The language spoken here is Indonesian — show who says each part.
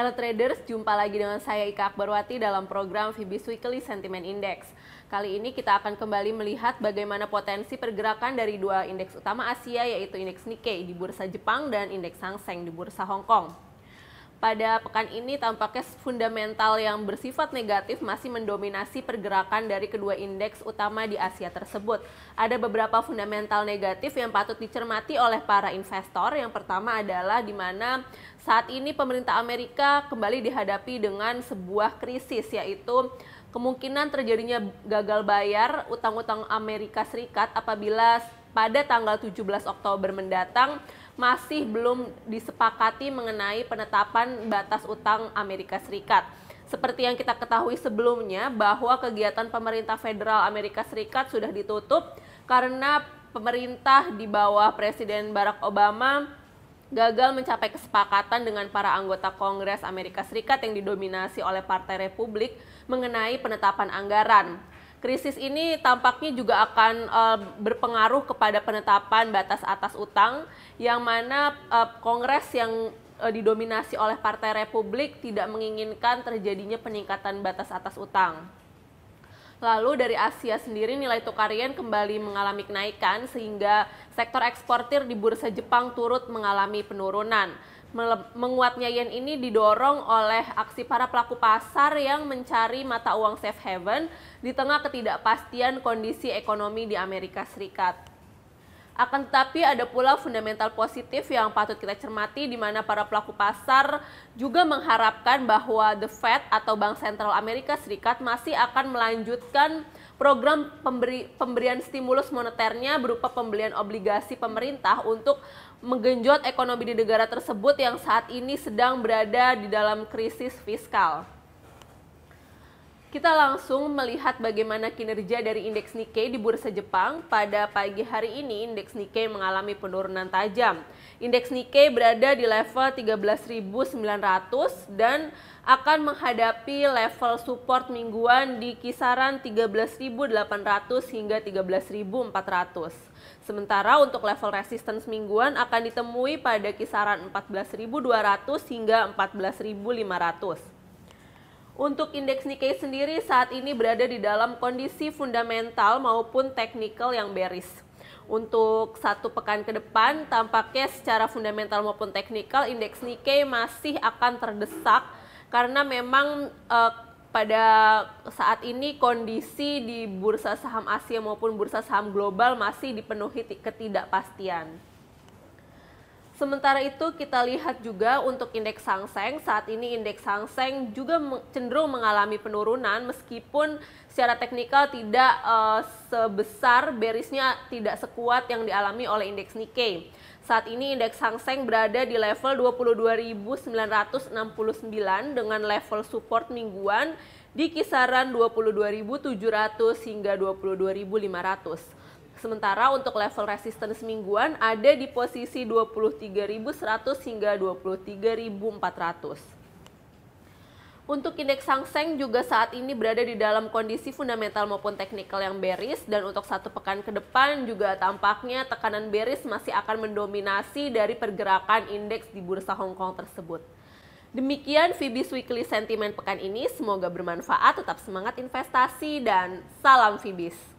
Speaker 1: Halo traders, jumpa lagi dengan saya Ika Akbarwati dalam program Fibis Weekly Sentiment Index. Kali ini kita akan kembali melihat bagaimana potensi pergerakan dari dua indeks utama Asia, yaitu indeks Nikkei di bursa Jepang dan indeks Hang Seng di bursa Hong Kong. Pada pekan ini tampaknya fundamental yang bersifat negatif masih mendominasi pergerakan dari kedua indeks utama di Asia tersebut. Ada beberapa fundamental negatif yang patut dicermati oleh para investor. Yang pertama adalah di mana saat ini pemerintah Amerika kembali dihadapi dengan sebuah krisis, yaitu kemungkinan terjadinya gagal bayar utang-utang Amerika Serikat apabila pada tanggal 17 Oktober mendatang masih belum disepakati mengenai penetapan batas utang Amerika Serikat. Seperti yang kita ketahui sebelumnya bahwa kegiatan pemerintah federal Amerika Serikat sudah ditutup karena pemerintah di bawah Presiden Barack Obama gagal mencapai kesepakatan dengan para anggota Kongres Amerika Serikat yang didominasi oleh Partai Republik mengenai penetapan anggaran. Krisis ini tampaknya juga akan berpengaruh kepada penetapan batas atas utang, yang mana Kongres yang didominasi oleh Partai Republik tidak menginginkan terjadinya peningkatan batas atas utang. Lalu dari Asia sendiri nilai tukar yen kembali mengalami kenaikan sehingga sektor eksportir di bursa Jepang turut mengalami penurunan. Menguatnya yen ini didorong oleh aksi para pelaku pasar yang mencari mata uang safe haven di tengah ketidakpastian kondisi ekonomi di Amerika Serikat. Akan tetapi ada pula fundamental positif yang patut kita cermati, di mana para pelaku pasar juga mengharapkan bahwa The Fed atau Bank Sentral Amerika Serikat masih akan melanjutkan program pemberian stimulus moneternya berupa pembelian obligasi pemerintah untuk menggenjot ekonomi di negara tersebut yang saat ini sedang berada di dalam krisis fiskal. Kita langsung melihat bagaimana kinerja dari indeks Nikkei di bursa Jepang. Pada pagi hari ini, indeks Nikkei mengalami penurunan tajam. Indeks Nikkei berada di level 13.900 dan akan menghadapi level support mingguan di kisaran 13.800 hingga 13.400. Sementara untuk level resistance mingguan akan ditemui pada kisaran 14.200 hingga 14.500. Untuk indeks Nikkei sendiri saat ini berada di dalam kondisi fundamental maupun teknikal yang bearish. Untuk satu pekan ke depan, tampaknya secara fundamental maupun teknikal indeks Nikkei masih akan terdesak karena memang pada saat ini kondisi di bursa saham Asia maupun bursa saham global masih dipenuhi ketidakpastian. Sementara itu kita lihat juga untuk indeks Hang Seng, saat ini indeks Hang Seng juga cenderung mengalami penurunan meskipun secara teknikal tidak sebesar bearishnya, tidak sekuat yang dialami oleh indeks Nikkei. Saat ini indeks Hang Seng berada di level 22.969 dengan level support mingguan di kisaran 22.700 hingga 22.500. Sementara untuk level resistance mingguan ada di posisi 23.100 hingga 23.400. Untuk indeks Hang Seng juga saat ini berada di dalam kondisi fundamental maupun teknikal yang bearish, dan untuk satu pekan ke depan juga tampaknya tekanan bearish masih akan mendominasi dari pergerakan indeks di bursa Hong Kong tersebut. Demikian Fibis Weekly Sentiment pekan ini, semoga bermanfaat, tetap semangat investasi dan salam Fibis.